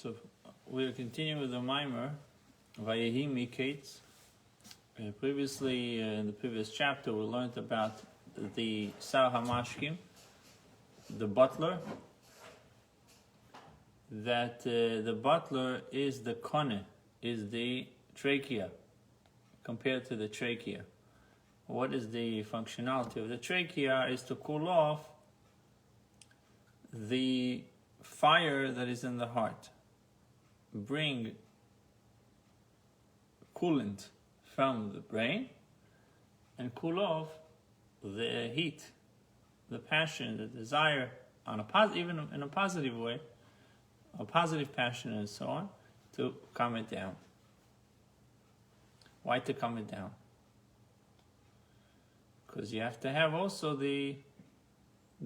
So we'll continue with the mimer, Vayhi Mikeitz. Previously, in the previous chapter, we learned about the Sar HaMashkim, the butler, that the butler is the kone, is the trachea, compared to the trachea. What is the functionality of the trachea? Is to cool off the fire that is in the heart, bring coolant from the brain, and cool off the heat, the passion, the desire, on a even in a positive way, a positive passion and so on, to calm it down. Why to calm it down? Because you have to have also the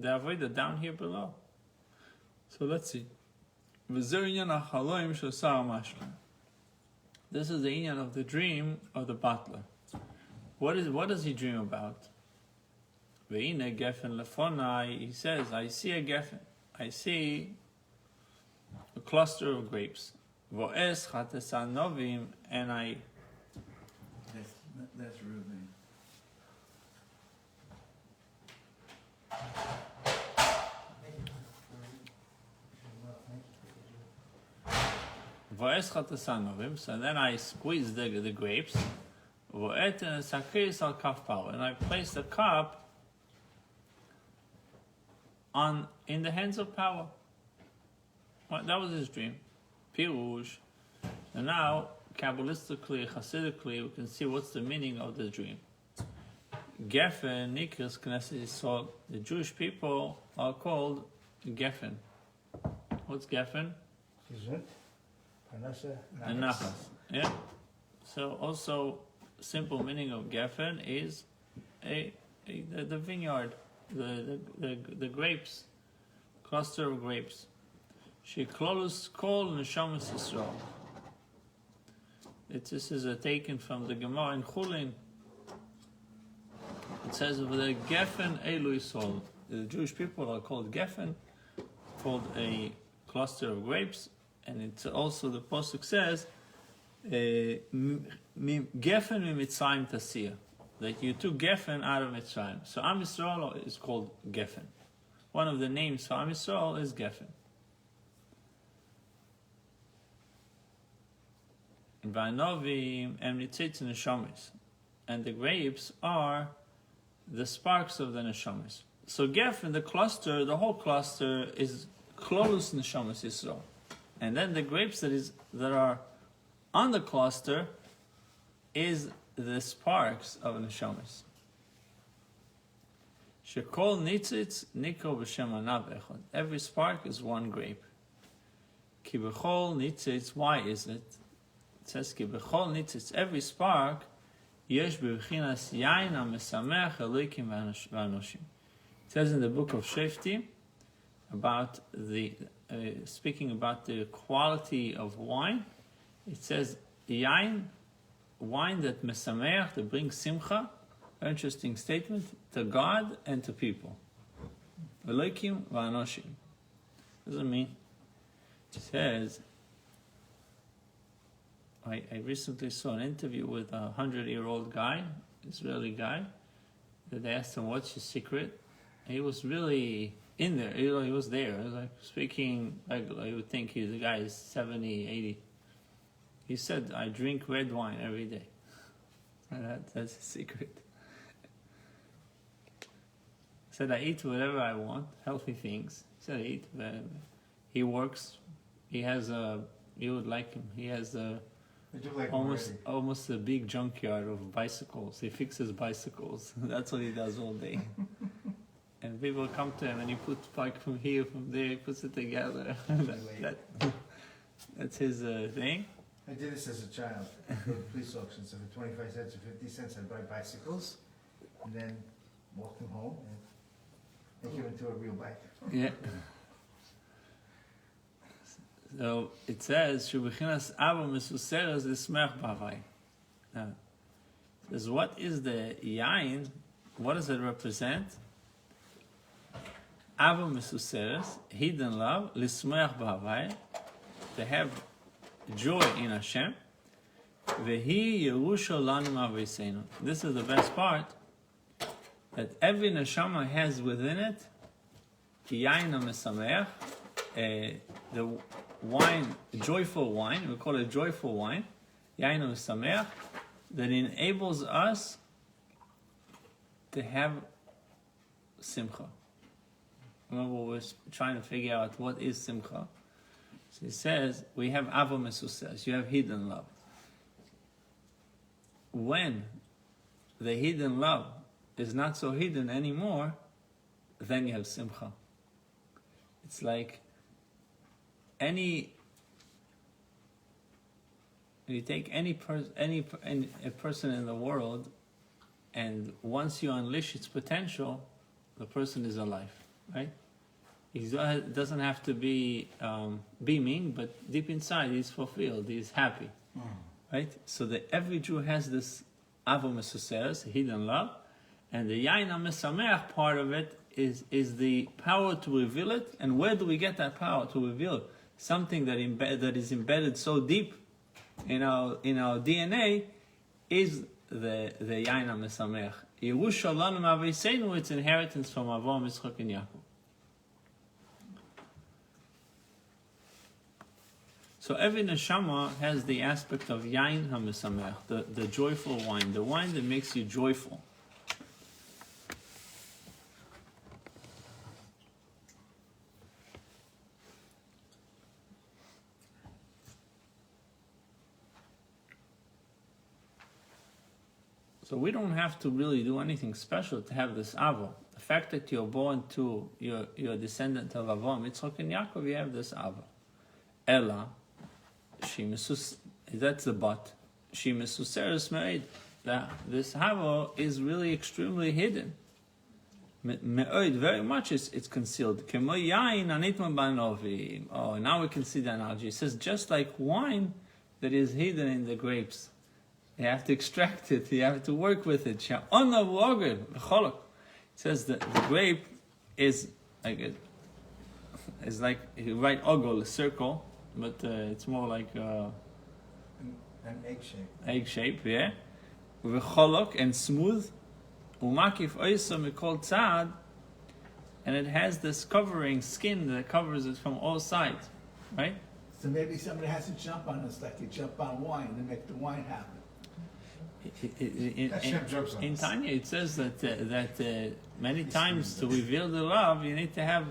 avodah down here below. So let's see. This is the inyan of the dream of the butler. What does he dream about? He says, I see a geffen. I see a cluster of grapes. And I... That's Reuben. So then I squeeze the grapes, and I place the cup in the hands of power. Well, that was his dream. Pirush. And now, Kabbalistically, Chassidically, we can see what's the meaning of the dream. Geffen, Nikras, Knesset Yisrael, the Jewish people are called Geffen. What's Geffen? And Nachas. Yeah. So also, simple meaning of Geffen is the vineyard, the grapes, cluster of grapes. Sheklolus kol neshamas Yisrael. This is taken from the Gemara in Chulin. It says of the Geffen Elu Yisrael. The Jewish people are called Geffen, called a cluster of grapes. And it's also, the Pasuk says, Geffen miMitzrayim tasiyah, that you took Geffen out of Mitzrayim. So Am Yisrael is called Geffen. One of the names for Am Yisrael is Geffen. V'anovim em nitzitz neshamis, and the grapes are the sparks of the neshamis. So Geffen, the cluster, the whole cluster is Klolus neshamis Yisrael. And then the grapes that are on the cluster is the sparks of neshamis. Shekol nitzitz niko b'shem anav echad. Every spark is one grape. Ki b'chol nitzitz, why is it? It says ki b'chol nitzitz, every spark yesh b'chinas yain ha'mesamech elokim v'anoshim. It says in the book of Sheftim about speaking about the quality of wine. It says yain, wine that mesameach, that brings simcha. Very interesting statement, to God and to people. Elokim v'anoshim. Doesn't mean. It says, I recently saw an interview with a 100-year-old guy, Israeli guy, that they asked him, what's your secret? And he was really in there, he was there. He was like speaking like you would think the guy is 70, 80. He said, I drink red wine every day. And that's his secret. He said, I eat whatever I want, healthy things. He said, I eat. He works. He has you would like him. He has almost a big junkyard of bicycles. He fixes bicycles. That's what he does all day. And people come to him and he puts like from here, from there, he puts it together. That's his thing. I did this as a child. I go to police auctions, so for 25 cents or 50 cents I'd buy bicycles and then walk them home and make them into a real bike. Yeah. So it says, Shubichinas Ava Mesuseres Lismech Bavai. Now, it says, what is the yain? What does it represent? Ava Mesuseres, hidden love, Lismech Bavai, to have joy in Hashem. Vayhi Yerusha lanu ma'aviseinu. This is the best part, that every neshama has within it yain mesameach, the wine, joyful wine. We call it joyful wine, yain mesameach, that enables us to have simcha. Remember, we're trying to figure out what is simcha. So he says we have avo mesuses. You have hidden love. When the hidden love is not so hidden anymore, then you have simcha. It's like you take a person in the world, and once you unleash its potential, the person is alive, right? He doesn't have to be beaming, but deep inside he's fulfilled, he's happy. Right? So that every Jew has this avo mesuseres, hidden love, and the yain mesameach part of it is the power to reveal it. And where do we get that power to reveal it? Something that is embedded so deep in our DNA is the yain mesameach. Yerusha lanu ma'aviseinu, its inheritance from Avraham, Yitzchak, and Yaakov. So every neshama has the aspect of yain hamisamech, the joyful wine, the wine that makes you joyful. So we don't have to really do anything special to have this avo. The fact that you're born to, you're a descendant of Avraham, Yitzchak, and Yaakov, you have this avo. Ella, that's the but. She mesuseres me'ed. This havo is really extremely hidden. Me'ed, very much it's concealed. Oh, now we can see the analogy. It says just like wine that is hidden in the grapes. You have to extract it. You have to work with it. It says that the grape is like you write ogol, a circle, but it's more like an egg shape. Egg shape, yeah. V'cholok, and smooth. Umakif oiso mikol tzad, and it has this covering skin that covers it from all sides, right? So maybe somebody has to jump on us like you jump on wine to make the wine happen. In Tanya, it says that many times to reveal the love, you need to have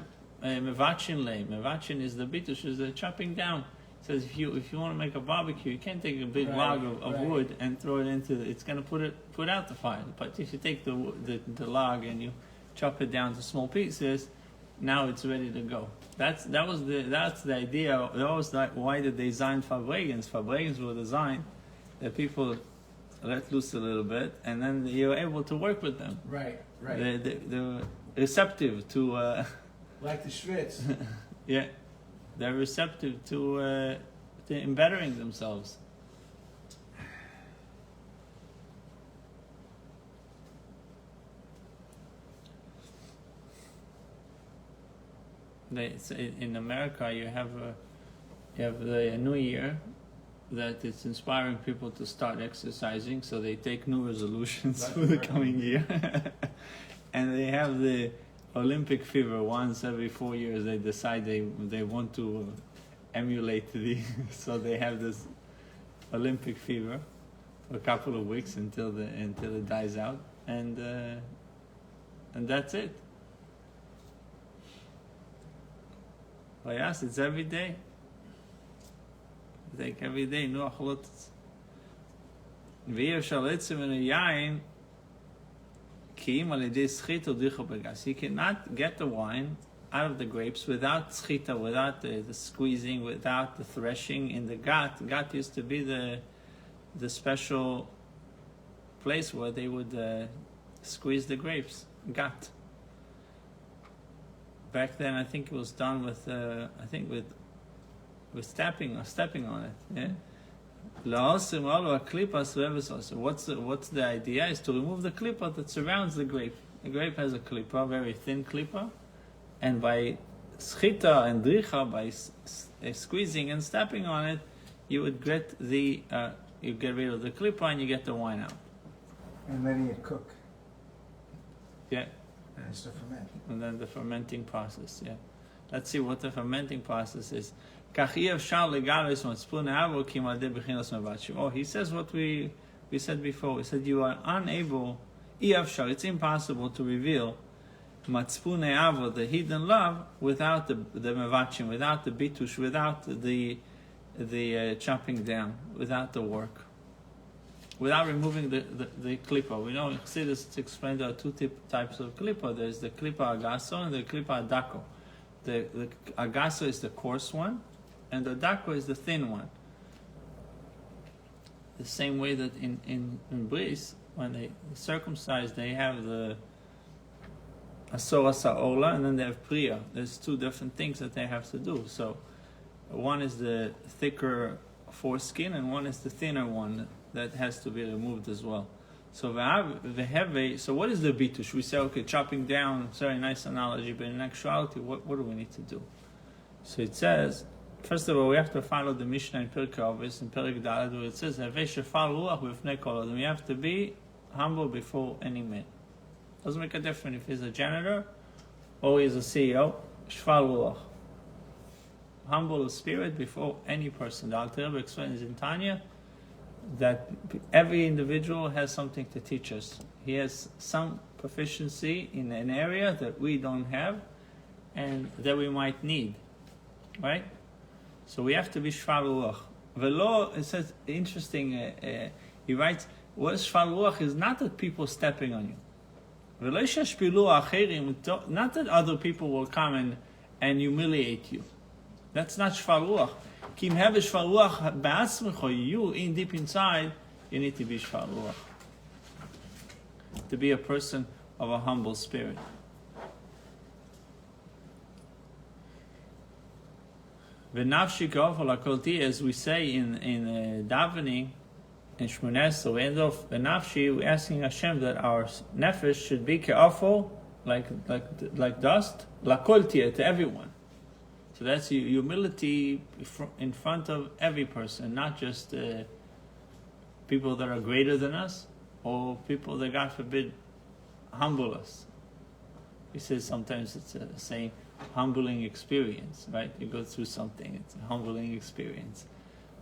mevachin lei. Mevachin is the bitush, is the chopping down. It says if you want to make a barbecue, you can't take a big log of wood and throw it into it's going to put out the fire. But if you take the log and you chop it down to small pieces, now it's ready to go. That's the idea. That was why they designed Farbregens. Farbregens were designed that people let loose a little bit, and then you're able to work with them. Right. They're receptive to... like the Schwitz. Yeah. They're receptive to embettering themselves. In America, you have the New Year, that it's inspiring people to start exercising, so they take new resolutions for the coming year. And they have the Olympic fever once every 4 years. They decide they want to emulate so they have this Olympic fever for a couple of weeks until it dies out, and that's it. Well, yes, it's every day. Take every day, no achlotas. You cannot get the wine out of the grapes without schita, without the squeezing, without the threshing in the gat. Gat used to be the special place where they would squeeze the grapes. Gat. Back then, I think it was done with stepping on it. Yeah. What's the idea? Is to remove the klippa that surrounds the grape. The grape has a klippa, very thin klippa, and by schita and dricha, by squeezing and stepping on it, you would get you get rid of the klippa and you get the wine out. And letting it cook. Yeah. And it's to ferment. And then the fermenting process, yeah. Let's see what the fermenting process is. Oh, he says what we said before. We said you are unable, it's impossible to reveal Matspune Avo, the hidden love, without the mevachim, without the bitush, without the chopping down, without the work, without removing the klippa. We know in Chassidus it's explained there are two types of klippa. There's the klippa agaso and the klippa adako. The agaso is the coarse one, and the adako is the thin one. The same way that in bris, when they circumcise, they have the asora sa'ola, and then they have priya. There's two different things that they have to do. So one is the thicker foreskin, and one is the thinner one that has to be removed as well. So so what is the bitush? We say, okay, chopping down, it's a very nice analogy, but in actuality, what do we need to do? So it says, first of all, we have to follow the Mishnah in Pirkei Avos, in Perek Daled, where it says, we have to be humble before any man. Doesn't make a difference if he's a janitor or he's a CEO. Shval ruach. Humble spirit before any person. The Alter Rebbe explains in Tanya that every individual has something to teach us. He has some proficiency in an area that we don't have and that we might need. Right? So we have to be shval ruach. Velo, it says, interesting, he writes, what is shval ruach is not that people stepping on you. Not that other people will come and humiliate you. That's not shval ruach. Kim have shval ruach ba'atzmecho, you in deep inside, you need to be shval ruach. To be a person of a humble spirit. V'nafshi ka'ofel hakolti, as we say in davening, in Shmones, so we end off the nafshi, we're asking Hashem that our nefesh should be ke'afol, like dust, lakoltia, to everyone. So that's humility in front of every person, not just people that are greater than us, or people that, God forbid, humble us. He says sometimes it's a saying, humbling experience, right? You go through something, it's a humbling experience.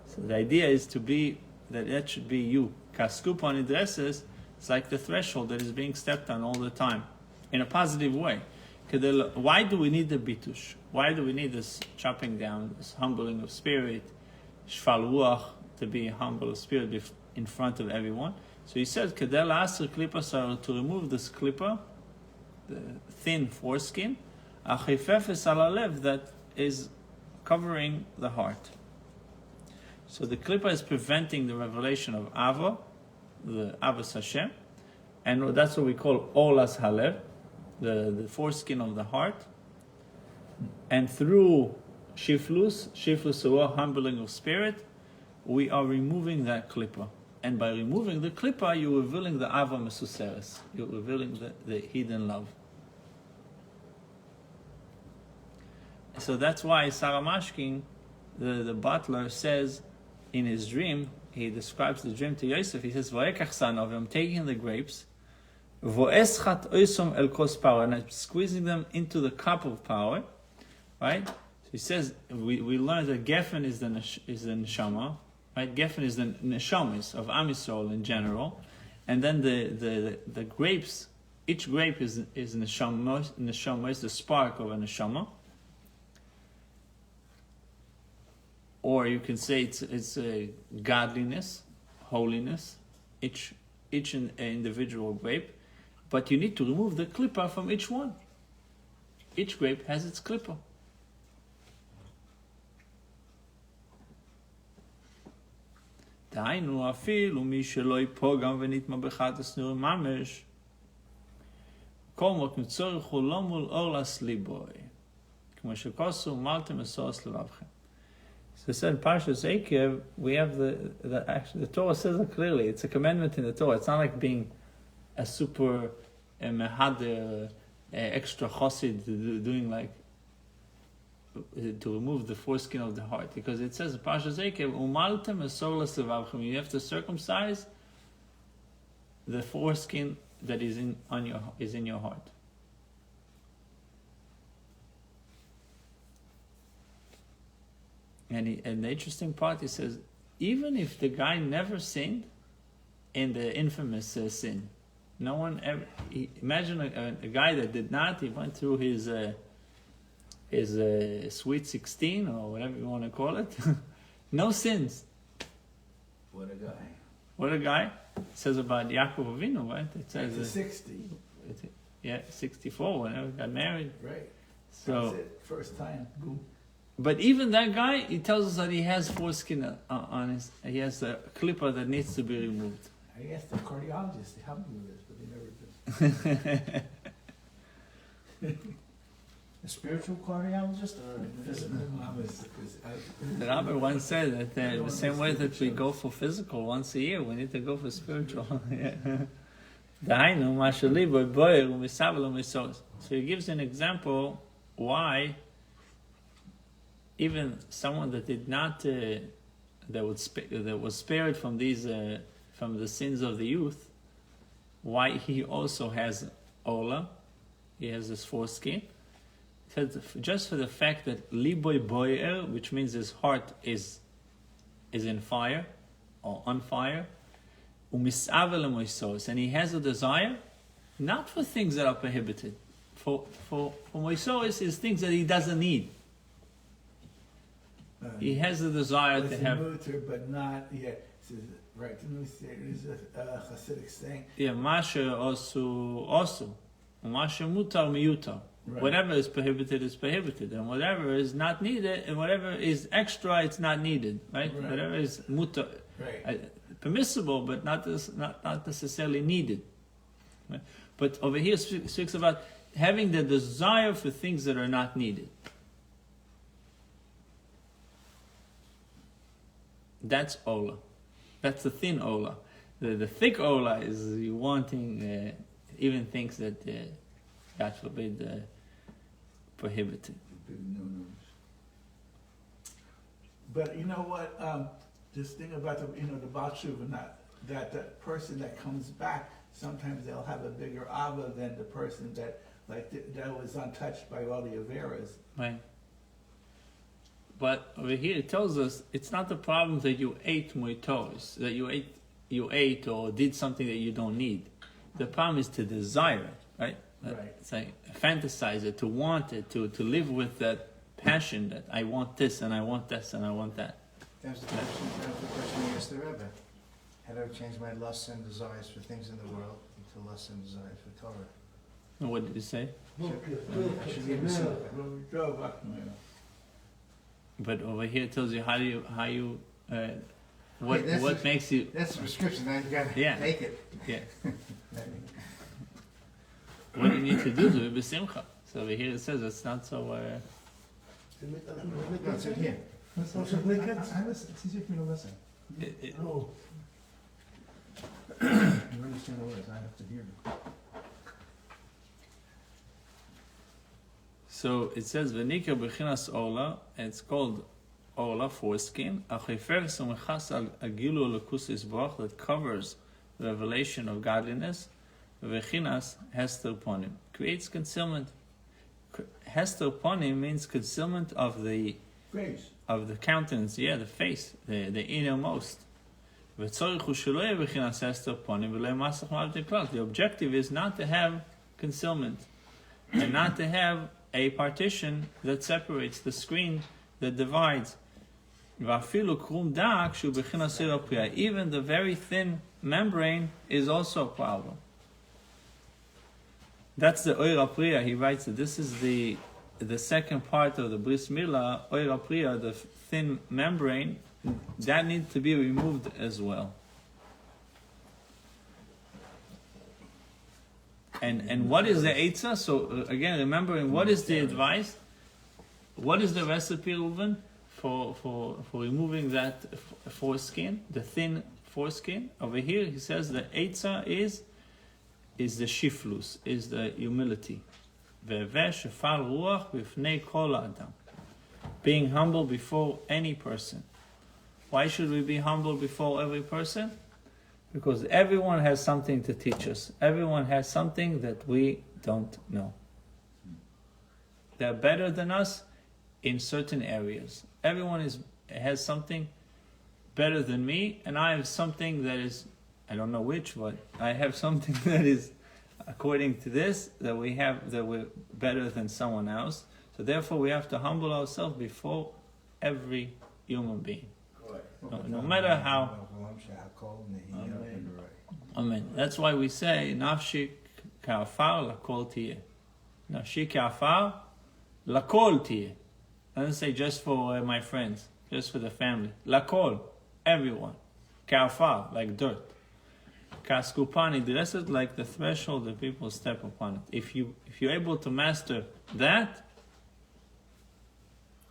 So the idea is to be that should be you. Kaskup on idreses, it's like the threshold that is being stepped on all the time, in a positive way. Why do we need the bitush? Why do we need this chopping down, this humbling of spirit, shval ruach, to be humble of spirit in front of everyone? So he said, kedel aser klippa, to remove this klippa, the thin foreskin, achifefes alalev, that is covering the heart. So the klippa is preventing the revelation of Ava, the Avos Hashem, and that's what we call Olas Halev, the foreskin of the heart. And through Shiflus ruach, humbling of spirit, we are removing that klippa. And by removing the klippa, you're revealing the Ava Mesuseres. You're revealing the hidden love. So that's why Sarah Mashkin, the butler, says, in his dream, he describes the dream to Yosef. He says, I'm taking the grapes, and I'm squeezing them into the cup of power. Right? So he says, we learned that Geffen is the neshama. Right? Geffen is the neshamas of Am Yisrael in general. And then the grapes, each grape is neshama, is the spark of a neshama. Or you can say it's a godliness, holiness, each individual grape, but you need to remove the klippa from each one. Each grape has its klippa. דהיינו אפילו מי שלא ייפוגם ונטמע באחד הסנורים ממש, כל מות מצורך הוא לא מול אור לסליבוי, כמו שכוסו מלתם מסורס לבבכם. So it said in Parshas Eikev, we have the Torah says it clearly. It's a commandment in the Torah. It's not like being a super mehader, extra chassid, doing like to remove the foreskin of the heart, because it says Pasha Zekev umaltem esorla sevavchem. You have to circumcise the foreskin that is in your heart. And the interesting part, he says, even if the guy never sinned in the infamous sin, no one ever. Imagine a guy that did not. He went through his sweet 16 or whatever you want to call it. No sins. What a guy. What a guy. It says about Yaakov Avinu, right? It says It's 60. 64 whenever he got married. Right. So That's it. First time. Boom. But even that guy, he tells us that he has foreskin on his. He has a clipper that needs to be removed. I asked the cardiologist to help me with this, but they never did. A spiritual cardiologist or a physical? The Rabbi once said that the same way that we go for physical once a year, we need to go for spiritual. So he gives an example why even someone that did not that was spared from these from the sins of the youth, why he also has ola, he has this foreskin. Just for the fact that liboy boyer, which means his heart is in fire or on fire, and he has a desire not for things that are prohibited. For moisos is things that he doesn't need. He has a desire to have. But not yet. Right. There's a Hasidic saying. Yeah, masha osu, masha mutar miyutar. Right. Whatever is prohibited, and whatever is not needed, and whatever is extra, it's not needed, right? Whatever is mutar, permissible, but not necessarily needed. Right? But over here speaks about having the desire for things that are not needed. That's ola. That's the thin ola. The thick ola is you wanting even things that, God forbid, prohibited. But you know what? This thing about the Baal Tshuva, that person that comes back, sometimes they'll have a bigger ava than the person that was untouched by all the averas. Right. But over here it tells us it's not the problem that you ate moitos, that you ate or did something that you don't need. The problem is to desire it, right? Right. It's like fantasize it, to want it, to live with that passion that I want this and I want this and I want that. That was the question you asked the Rebbe. How do I change my lusts and desires for things in the world into lusts and desires for Torah? And what did he say? I should give you some. But over here it tells you what Wait, makes you. That's the prescription. Now you gotta take it. Yeah. What do you need to do to be b'simcha? So over here it says it's not so. No, it's in here. It's easier for me to listen. You understand the words. I have to hear them. So it says v'nikar b'chinas ola, and it's called ola, foreskin. Achifer sumechas al agilu l'kus isbach, that covers the revelation of godliness. V'chinas hester ponim, creates concealment. Hester ponim means concealment of the face, of the countenance. Yeah, the face, the innermost. The objective is not to have concealment and not to have a partition that separates, the screen that divides. Even the very thin membrane is also a problem. That's the Oira Priya. He writes that this is the second part of the Bris Milah, Oira Priya, the thin membrane, that needs to be removed as well. And what is the Eitzah? So again, remembering what is the advice? What is the recipe, Reuven, for removing that foreskin, the thin foreskin? Over here, he says the Eitzah is the shiflus, is the humility. being humble before any person. Why should we be humble before every person? Because everyone has something to teach us. Everyone has something that we don't know. They're better than us in certain areas. Everyone has something better than me, and I have something that is, I don't know which, but I have something that is, according to this, that we're better than someone else. So therefore we have to humble ourselves before every human being. No matter how. Amen. That's why we say, Nafshi ka'afar lakol tiyeh. Nafshi ka'afar lakol tiyeh. Doesn't say just for my friends, just for the family. Lakol, everyone. Ka'afar, like dirt. Kaskupani, the rest is like the threshold that people step upon it. If you're able to master that,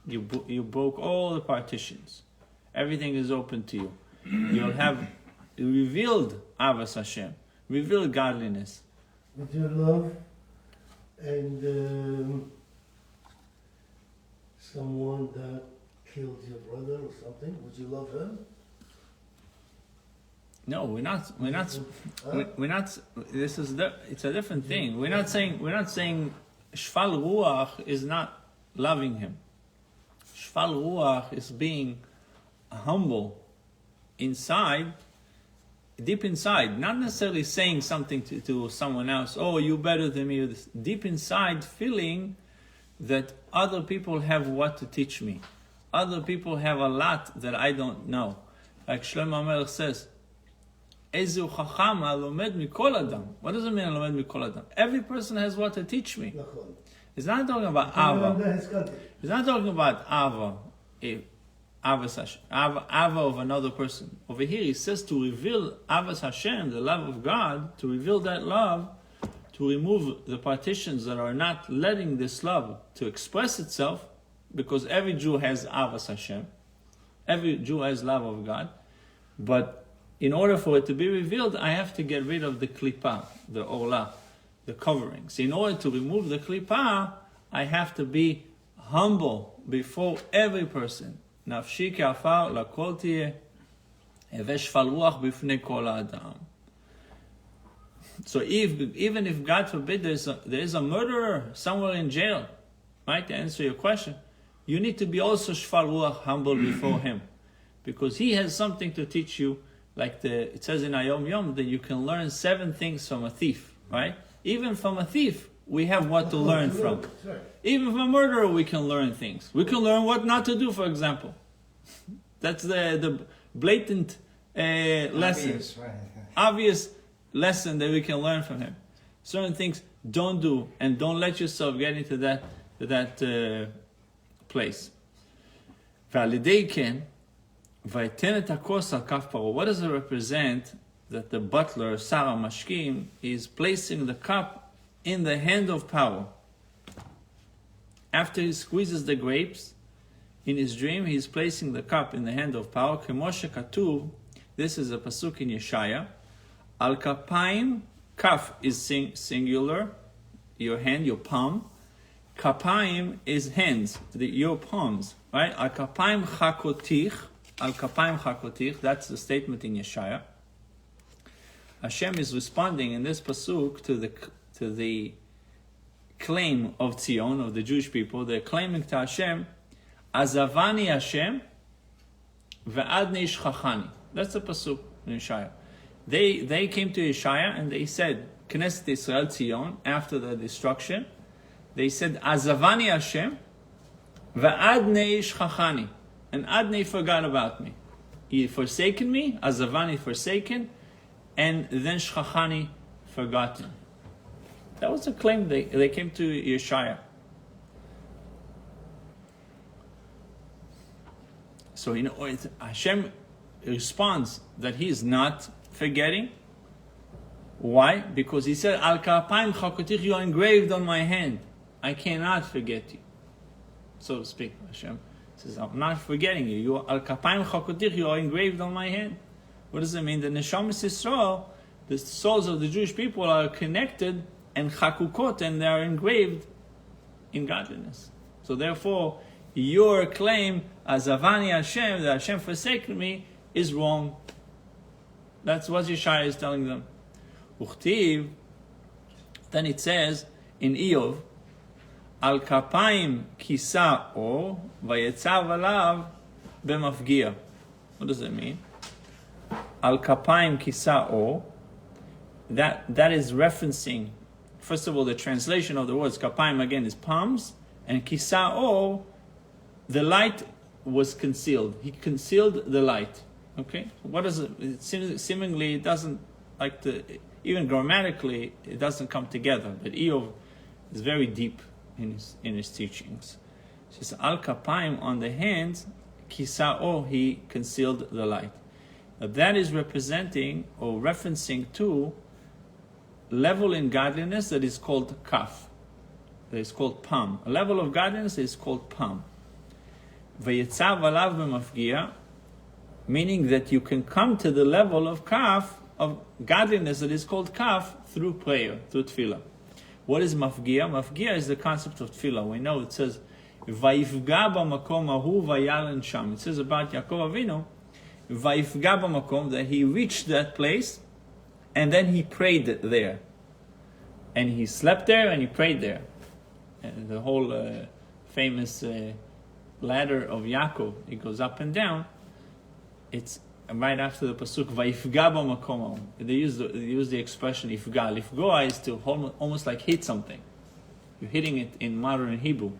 you broke all the partitions. Everything is open to you. You'll have revealed Avas Hashem, revealed godliness. Would you love and someone that killed your brother or something? Would you love him? No, we're not. This is it's a different thing. We're not saying Shfal Ruach is not loving him. Shfal Ruach is being humble inside, deep inside, not necessarily saying something to someone else, oh, you're better than me. Deep inside, feeling that other people have what to teach me. Other people have a lot that I don't know. Like Shlomo HaMelech says, Ezu chacham alomed mikol adam. What does it mean, alomed mikol adam? Every person has what to teach me. It's not talking about Ava. It's not talking about Ava. Ava of another person. Over here he says to reveal Avas Hashem, the love of God, to reveal that love, to remove the partitions that are not letting this love to express itself, because every Jew has Avas Hashem. Every Jew has love of God. But in order for it to be revealed, I have to get rid of the klippah, the olah, the coverings. In order to remove the klippah, I have to be humble before every person. Nafshi ka'afar lakol tiyeh, heveh shfal ruach b'fnei kol ha'adam. So even if, God forbid, there is a murderer somewhere in jail, right, to answer your question, you need to be also shfal ruach, humble before him. Because he has something to teach you, like it says in Ayom Yom, that you can learn 7 things from a thief, right? Even from a thief, we have what to learn from. Even from a murderer, we can learn things. We can learn what not to do, for example. That's the blatant lesson. Obvious lesson that we can learn from him. Certain things don't do, and don't let yourself get into that place. What does it represent that the butler, Sarah Mashkim, is placing the cup in the hand of Paro? After he squeezes the grapes, in his dream, he is placing the cup in the hand of Paro. Kemoshe Katuv, this is a pasuk in Yeshaya. Al Kapayim, kaf is singular, your hand, your palm. Kapayim is hands, your palms, right? Al Kapayim Chakotich. Al kapayim chakotich, that's the statement in Yeshaya. Hashem is responding in this pasuk to the claim of Tzion, of the Jewish people. They're claiming to Hashem, Azavani Hashem ve'adni ishchachani. That's the pasuk in Yeshaya. They came to Yeshaya and they said, Knesset Israel Tzion, after the destruction, they said, Azavani Hashem ve'adni ishchachani. And Adnei forgot about me. He forsaken me, Azavani forsaken, and then Shchachani forgotten. That was a claim they came to Yeshaya. So Hashem responds that he is not forgetting. Why? Because he said, Al Kapayim Chakotich, you are engraved on my hand. I cannot forget you. So to speak, Hashem says, I'm not forgetting you. You are Al Kapayim Chakotich, you are engraved on my hand. What does it mean? The Neshamas Yisrael, the souls of the Jewish people, are connected and chakukot, and they are engraved in godliness. So therefore, your claim, Azavani Hashem, that Hashem forsaken me, is wrong. That's what Yeshaya is telling them. Uchtiv, then it says in Eov, Al kapayim kisa o vayetzav alav b'mafgia. What does it mean? Al kapayim kisa o. That is referencing, first of all, the translation of the words kapayim again is palms, and kisa o, the light was concealed. He concealed the light. Okay, what is it? Seemingly, it doesn't like to, even grammatically, it doesn't come together. But Eov is very deep in his teachings. It says al kapayim, on the hands, kisao, he concealed the light. Now that is representing or referencing to level in godliness that is called kaf, that is called palm. A level of godliness is called palm. Vayetzav alav b'mafgia, meaning that you can come to the level of kaf, of godliness that is called kaf, through prayer, through tefillah. What is mafgia? Mafgia is the concept of tefillah. We know it says, Vayifga b'makom ahu vayalen sham. It says about Yaakov Avinu, Vayifga b'makom, that he reached that place, and then he prayed there. And he slept there, and he prayed there. And the whole famous ladder of Yaakov, it goes up and down. It's right after the pasuk Vayifga b'makom. They use the expression ifga. Lifgoa is to almost like hit something. You're hitting it in modern Hebrew,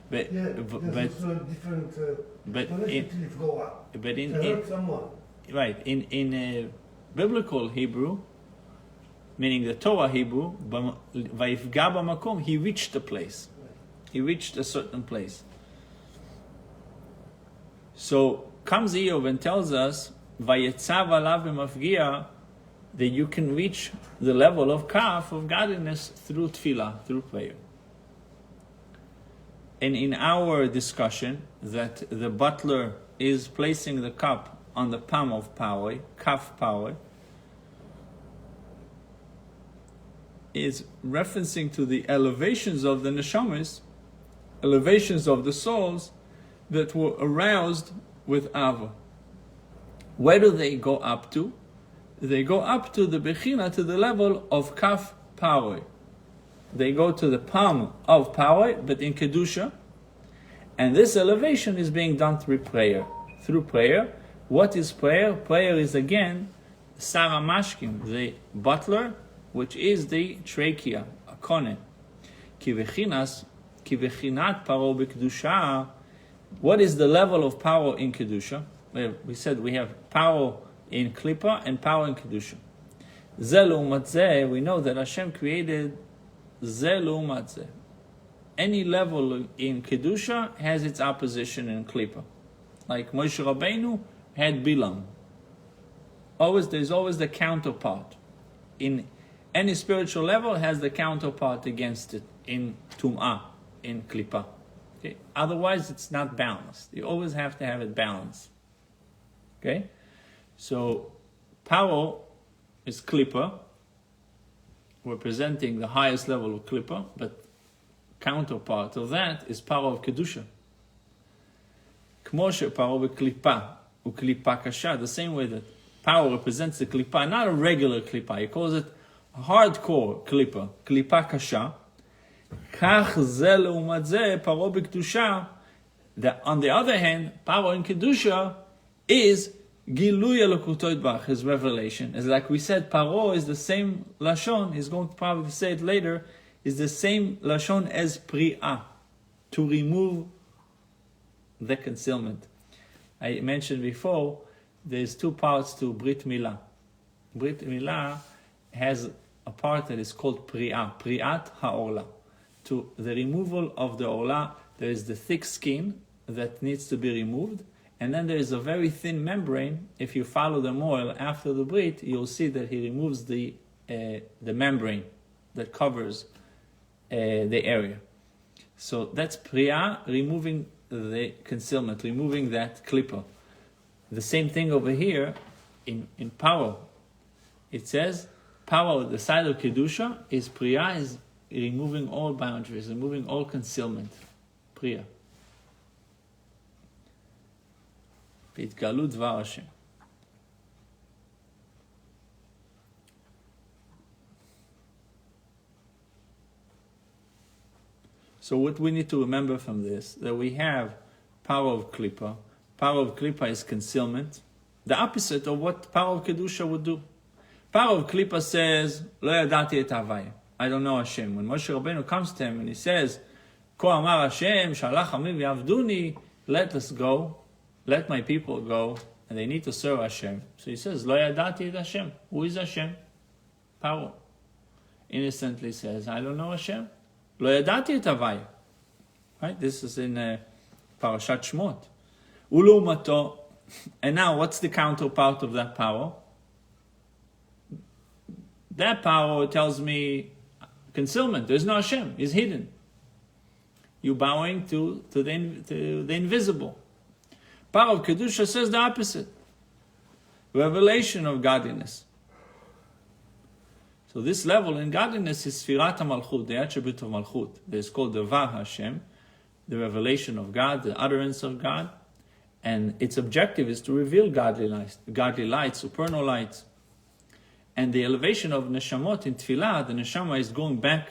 but Yeah, there's also a different explanation to lifgoa. but To hurt someone. right in biblical Hebrew, meaning the Torah Hebrew, Vayifga b'makom, he reached the place. He reached a certain place. So comes Eov and tells us, Vayetzav alav b'mafgia, that you can reach the level of kaf, of godliness, through tefillah, through prayer. And in our discussion, that the butler is placing the cup on the palm of power, kaf power, is referencing to the elevations of the neshamas, elevations of the souls that were aroused with Ava. Where do they go up to? They go up to the Bechina, to the level of Kaf power. They go to the palm of power, but in Kedusha. And this elevation is being done through prayer. Through prayer. What is prayer? Prayer is again Sarah Mashkim, the butler, which is the trachea, a kohen. Kivechinat paro b'kedusha. What is the level of power in Kedusha? We said we have power in Klippa and power in Kedusha. Zelu matzeh, we know that Hashem created Zelu matzeh. Any level in Kedusha has its opposition in Klippa. Like Moshe Rabbeinu had Bilam. There's always the counterpart. In any spiritual level has the counterpart against it in Tum'ah, in Klippa. Okay? Otherwise, it's not balanced. You always have to have it balanced. Okay? So, power is Klippa, representing the highest level of Klippa, but counterpart of that is power of Kedusha. Kmoshe power of Klippa, Uklippa Kasha, the same way that power represents the Klippa, not a regular Klippa, he calls it a hardcore Klippa, Klippa Kasha. Kach zel u'mat zeh paro b'kedusha. That on the other hand, power in Kedusha is Gilui Elokuto Yitbarach, his revelation. As like we said, Paro is the same Lashon, he's going to probably say it later, is the same Lashon as Pri'ah, to remove the concealment. I mentioned before, there's two parts to Brit Milah. Brit Milah has a part that is called Pri'ah, Pri'at HaOrla. To the removal of the Orla, there is the thick skin that needs to be removed, and then there is a very thin membrane. If you follow the moil after the Brit, you'll see that he removes the membrane that covers the area. So that's Priya, removing the concealment, removing that klippa. The same thing over here in power. It says power, the side of Kedusha, is Priya, is removing all boundaries, removing all concealment. Priya. V'itgalut dvar Hashem. So what we need to remember from this, that we have power of Klippa. Power of Klippa is concealment. The opposite of what power of Kedusha would do. Power of Klippa says, Lo yadati et havaya. I don't know Hashem. When Moshe Rabbeinu comes to him and he says, Ko amar Hashem, shalach amim v'yavduni, let us go, let my people go, and they need to serve Hashem. So he says, Lo yadati et Hashem. Who is Hashem? Power. Innocently says, I don't know Hashem. Lo yadati et havaya. Right? This is in Parashat Shmot. Ulu mato. And now, what's the counterpart of that power? That power tells me concealment. There's no Hashem. He's hidden. You're bowing to the invisible. Power of Kedusha says the opposite. Revelation of godliness. So this level in godliness is Sfirat HaMalchut, the attribute of Malchut. It's called the Var Hashem, the revelation of God, the utterance of God. And its objective is to reveal godly light, supernal light. And the elevation of Neshamot in Tfilah, the Neshama is going back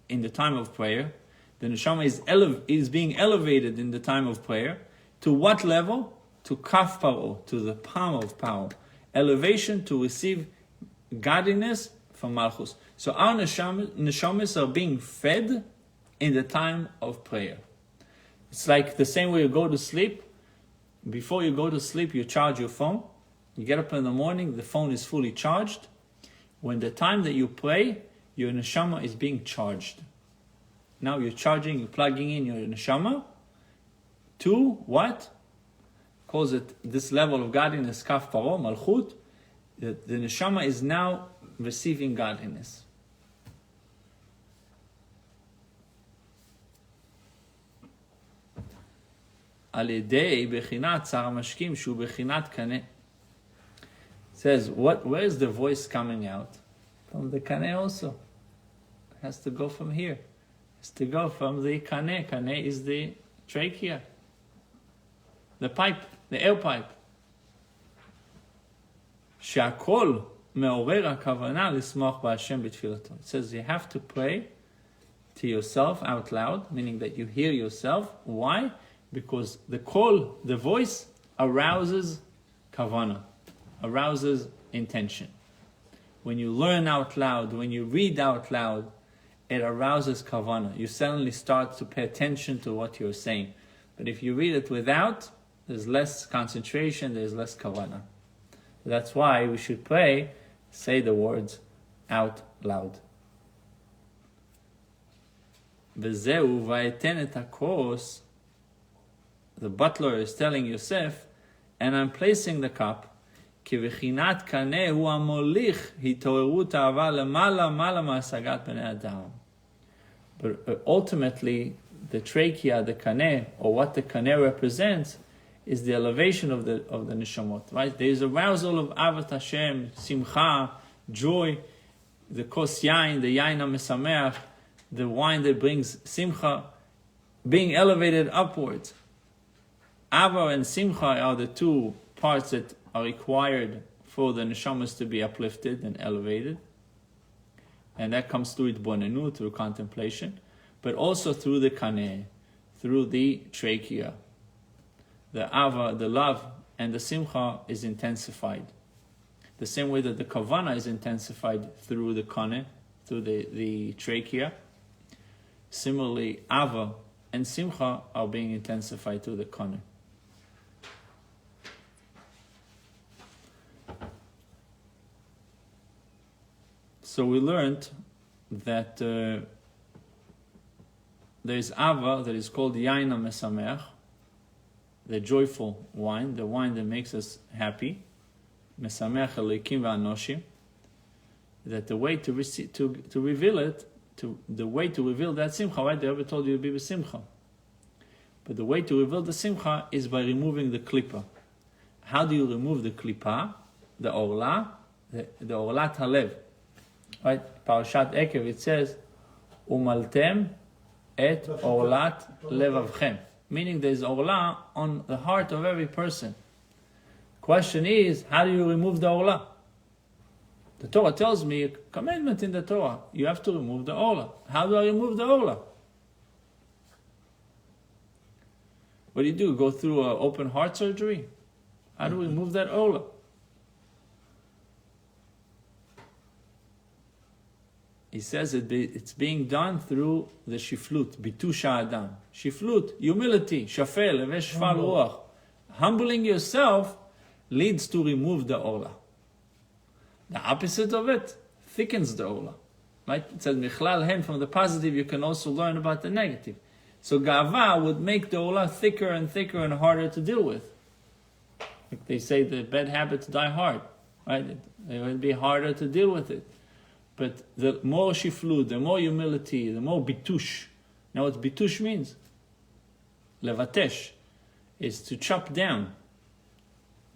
in the time of prayer. The Neshama is being elevated in the time of prayer. To what level? To Kaf Paro, to the palm of power. Elevation to receive godliness from Malchus. So our Neshamas are being fed in the time of prayer. It's like the same way you go to sleep. Before you go to sleep, you charge your phone. You get up in the morning, the phone is fully charged. When the time that you pray, your neshama is being charged. Now you're charging, you're plugging in your neshama to what? Calls it this level of godliness, kaf paro, malchut. The neshama is now receiving godliness. Al yedei bechinat tzar hamashkim shu bechinat kaneh. Says, where is the voice coming out? From the kaneh also. It has to go from here. It has to go from the kaneh. Kaneh is the trachea. The pipe, the air pipe. She'akol me'orer hakavana lismoch b'Hashem b'tfilato. It says you have to pray to yourself out loud, meaning that you hear yourself. Why? Because the call, the voice, arouses kavana, arouses intention. When you learn out loud, when you read out loud, it arouses kavana. You suddenly start to pay attention to what you're saying. But if you read it without, there's less concentration, there's less kavana. That's why we should pray, say the words out loud. V'zeu va'eten et hakos. The butler is telling Yosef, and I'm placing the cup. Ki v'chinat kaneh hu amolich hitoreru ta'ava lemala mala ma'asagat bnei adam. But ultimately, the trachea, the kaneh, or what the kaneh represents, is the elevation of the neshamot. Right? There is arousal of avat Hashem, simcha, joy, the kos yain, the yain ha-mesameach, the wine that brings simcha, being elevated upwards. Ava and simcha are the two parts that are required for the neshamas to be uplifted and elevated. And that comes through itbonenu, through contemplation, but also through the kaneh, through the trachea. The ava, the love, and the simcha is intensified. The same way that the kavana is intensified through the kaneh, through the trachea. Similarly, ava and simcha are being intensified through the kaneh. So we learned that there is ava that is called yain ha-mesameach, the joyful wine, the wine that makes us happy, mesameach elikim v'anoshim. That the way to reveal it, the way to reveal that simcha, right? They ever told you to be with simcha. But the way to reveal the simcha is by removing the klippa. How do you remove the klippa? The orla, the orlat halev. Right? Parashat Ekev, it says, Umaltem et orlat levavchem. Meaning there is orla on the heart of every person. Question is, how do you remove the Ola? The Torah tells me a commandment in the Torah. You have to remove the Ola. How do I remove the Ola? What do? Go through an open heart surgery? How do we remove that Ola? He says it's being done through the shiflut, bitusha adam. Shiflut, humility, shafel, levesh shfal ruach. Humbling yourself leads to remove the Ola. The opposite of it thickens the Ola. Right? It says, Michlal hen, from the positive you can also learn about the negative. So Gava would make the Ola thicker and thicker and harder to deal with. Like they say, the bad habits die hard. Right? It would be harder to deal with it. But the more shiflut, the more humility, the more bitush. Now what bitush means? Levatesh is to chop down.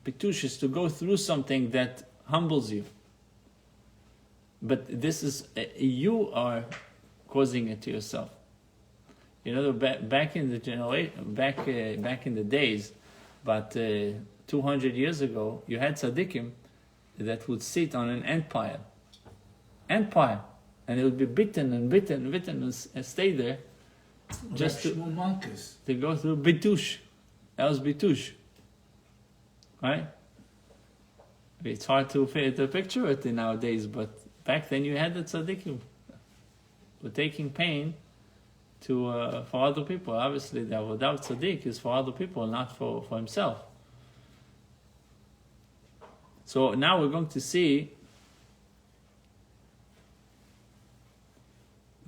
Bitush is to go through something that humbles you. But this is, you are causing it to yourself. You know, back in the generation, back in the days, about 200 years ago, you had tzaddikim that would sit on an ant pile, and it would be bitten and bitten and bitten and stay there, just to go through bitush. That was bitush, right? It's hard to picture it nowadays, but back then you had the tzaddikim were taking pain to for other people. Obviously, the avodah tzaddik is for other people, not for himself. So now we're going to see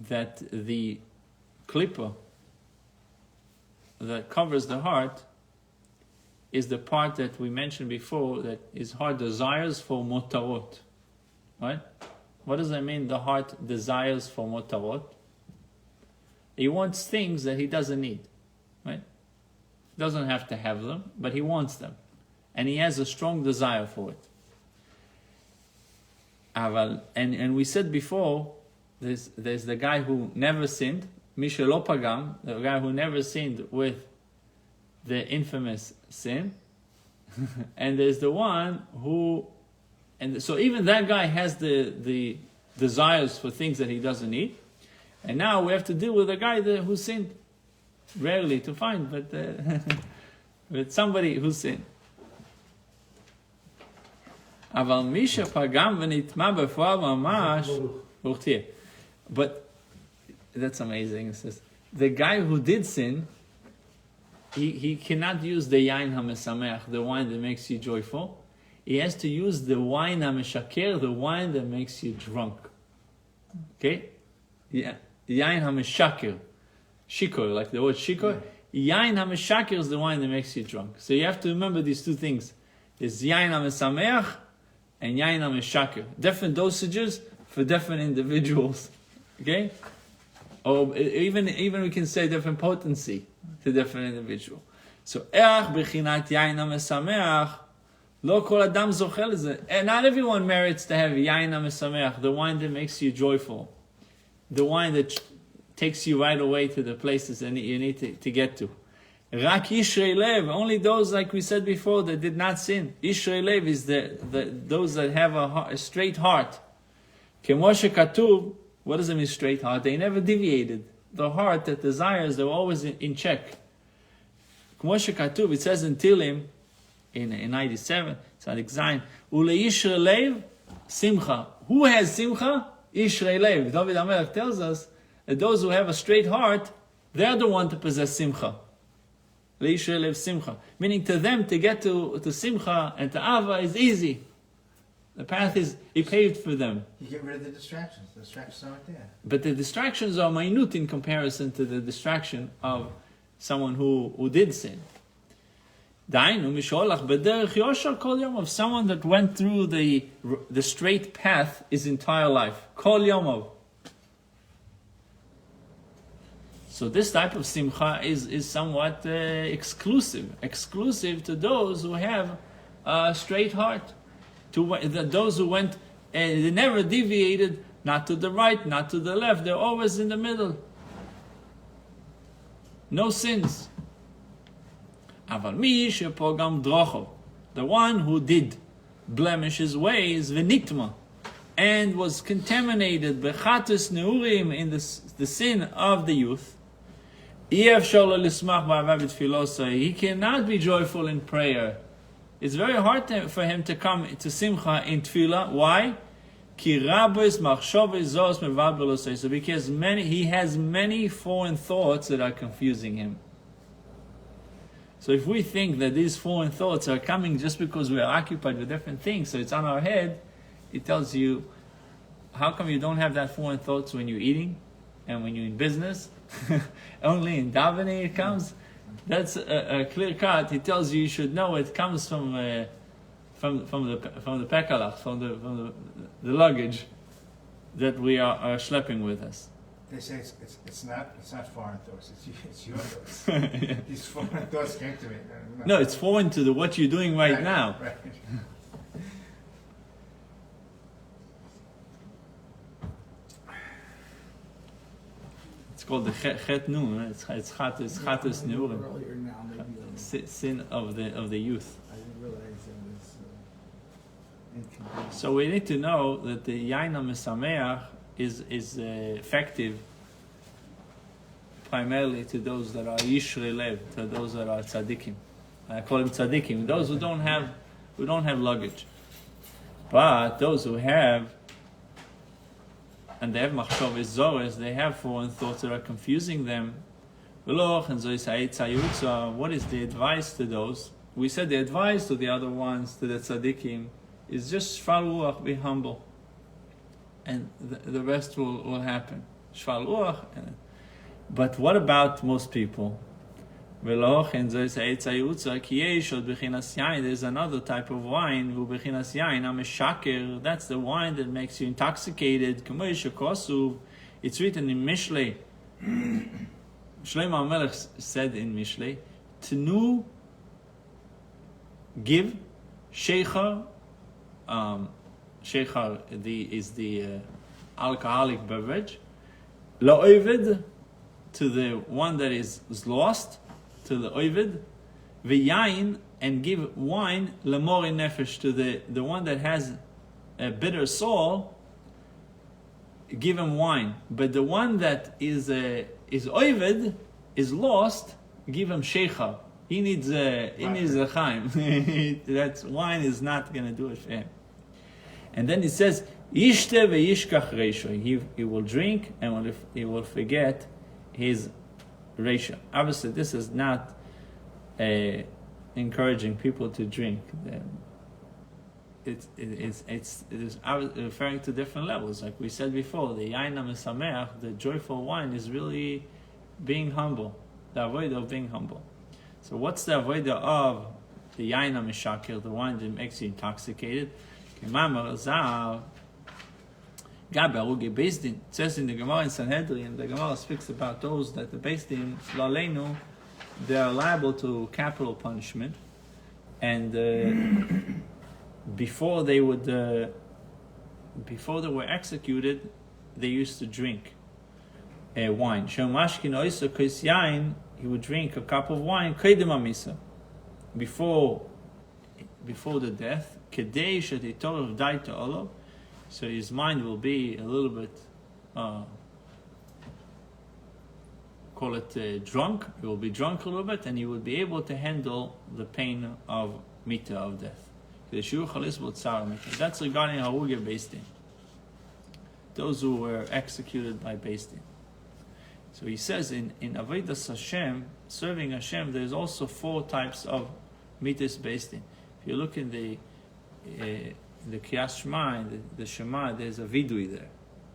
that the klippa that covers the heart is the part that we mentioned before, that his heart desires for motarot. Right? What does that mean, the heart desires for motarot? He wants things that he doesn't need. Right? Doesn't have to have them, but he wants them. And he has a strong desire for it. And we said before, there's the guy who never sinned, Misha lo pagam, the guy who never sinned with the infamous sin. And there's the one who, and so even that guy has the desires for things that he doesn't need. And now we have to deal with a guy who sinned. Rarely to find, but with somebody who sinned. אבל מי שפגם ונטמע בפועל ממש, but that's amazing. It says, the guy who did sin, he cannot use the yain hamesameach, the wine that makes you joyful. He has to use the wine hameshaker, the wine that makes you drunk. Okay? Yain hameshaker. Shikor, like the word shikor. Yain hameshaker is the wine that makes you drunk. So you have to remember these two things. There's yain hamesameach and yain hameshaker. Different dosages for different individuals. Okay? Or even we can say different potency to different individual. So, not everyone merits to have yain hamesameach, the wine that makes you joyful, the wine that takes you right away to the places that you need to get to. Rak Yishrei Lev, only those, like we said before, that did not sin. Yishrei Lev is those that have a straight heart. Kemoshe Katuv, what does it mean, straight heart? They never deviated. The heart that desires, they're always in check. Kemoshe Katuv, it says in Tilim, in 97, Tzadik Zayin, Ule Yishrei Lev, Simcha. Who has Simcha? Yishrei Lev. David HaMelech tells us that those who have a straight heart, they're the one to possess Simcha. Leisha Lev Simcha. Meaning to them, to get to Simcha and to Ava is easy. The path is, he paved for them. You get rid of the distractions. The distractions aren't there. But the distractions are minute in comparison to the distraction of someone who did sin. Dainu misholach b'derech yosher kol yom, of someone that went through the straight path his entire life. Kol yomov. So this type of simcha is somewhat exclusive to those who have a straight heart, to those who went, they never deviated, not to the right, not to the left, they're always in the middle. No sins. The one who did blemish his ways, v'nitma, and was contaminated bechatus neurim in the sin of the youth. He cannot be joyful in prayer. It's very hard for him to come to simcha in tefillah. Why? So because he has many foreign thoughts that are confusing him. So if we think that these foreign thoughts are coming just because we are occupied with different things, so it's on our head, it tells you, how come you don't have that foreign thoughts when you're eating and when you're in business? Only in davening it comes. That's a clear cut. He tells you should know it comes from the pekalach, from the luggage that we are schlepping with us. They say it's not foreign thoughts, it's your thoughts. These foreign thoughts came to me. No, it's foreign to what you're doing right now. Right. It's called the chet nun. It's chatus neurim. Earlier now, maybe Sin of the youth. I didn't realize it was inconvenient. So we need to know that the yain mesameach is effective primarily to those that are yishrei lev, to those that are tzaddikim. I call them tzaddikim. Those who don't have luggage, but those who have, and they have machshavos zores, they have foreign thoughts that are confusing them. What is the advice to those? We said the advice to the other ones, to the tzaddikim, is just shval ruach, be humble, and the rest will happen. Shval ruach. But what about most people? There's another type of wine, that's the wine that makes you intoxicated. It's written in Mishlei. Shlomo HaMelech said in Mishlei, Tenu, give, Sheikhar, Sheikhar is the alcoholic beverage, La'ovid, to the one that is lost, to the ovid, v'yain, and give wine, lemori nefesh, to the one that has a bitter soul, give him wine. But the one that is ovid, is lost, give him sheicha. He needs a chaim. That wine is not going to do it for him. And then it says, yishte ve'yishkach reisho. He will drink and he will forget his ratio. Obviously, this is not encouraging people to drink. It's referring to different levels. Like we said before, the yain mesameach, the joyful wine, is really being humble. The avodah of being humble. So what's the avodah of the yain meshakir, the wine that makes you intoxicated? It says in the Gemara in Sanhedrin, the Gemara speaks about those that the Beis Din, Lalenu, they are liable to capital punishment, and before they were executed, they used to drink wine. He would drink a cup of wine before the death. So his mind will be a little bit, drunk. He will be drunk a little bit, and he will be able to handle the pain of mita, of death. That's regarding Haruge Beis Din, those who were executed by Beis Din. So he says in Avodas Hashem, serving Hashem, there's also 4 types of mitas Beis Din. If you look in the Kriyas Shema, the Shema, there's a vidui there,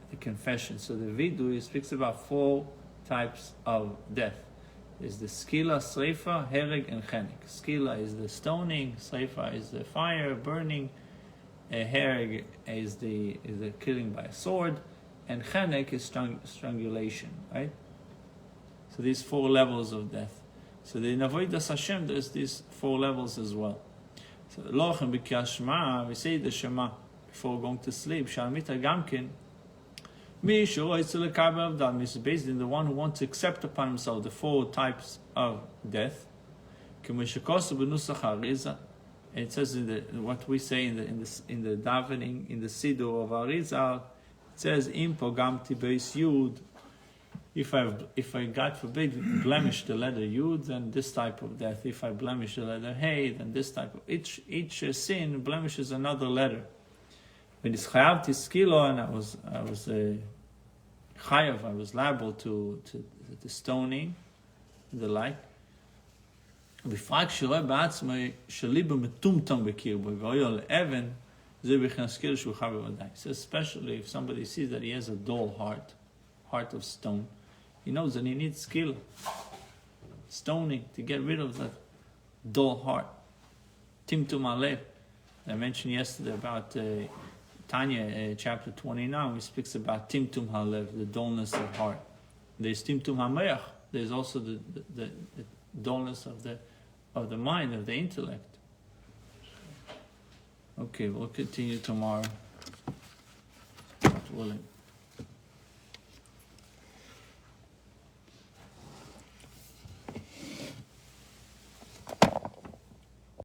the confession. So the vidui speaks about 4 types of death. There's the skila, sreifa, hereg, and chenek. Skila is the stoning, sreifa is the fire, burning, hereg is the killing by a sword, and chenek is strangulation, right? So these 4 levels of death. So in Avodas Hashem, there's these 4 levels as well. So lochem b'Kriyas Shema, we say the Shema before going to sleep. Shalmita gamkin, based on the one who wants to accept upon himself the 4 types of death. It says in the what we say in the davening in the Siddur of Arizal, it says Im pogamti beis yud. If I God forbid blemish the letter yud, then this type of death. If I blemish the letter hey, then this type of each sin blemishes another letter. When it's chayav tiskilo, and I was chayav, I was liable to the stoning, and the like. בפרט שרואה בעצמו שליבו מטומטם בקרבו ואויה לאבן, זה בכלל סקיר שהוא חייב בוודאי. So especially if somebody sees that he has a dull heart of stone, he knows that he needs skill, stoning, to get rid of that dull heart. Timtum alev. I mentioned yesterday about Tanya, chapter 29, which speaks about Timtum halev, the dullness of heart. There's Timtum hameach. There's also the dullness of the mind, of the intellect. Okay, we'll continue tomorrow. God willing.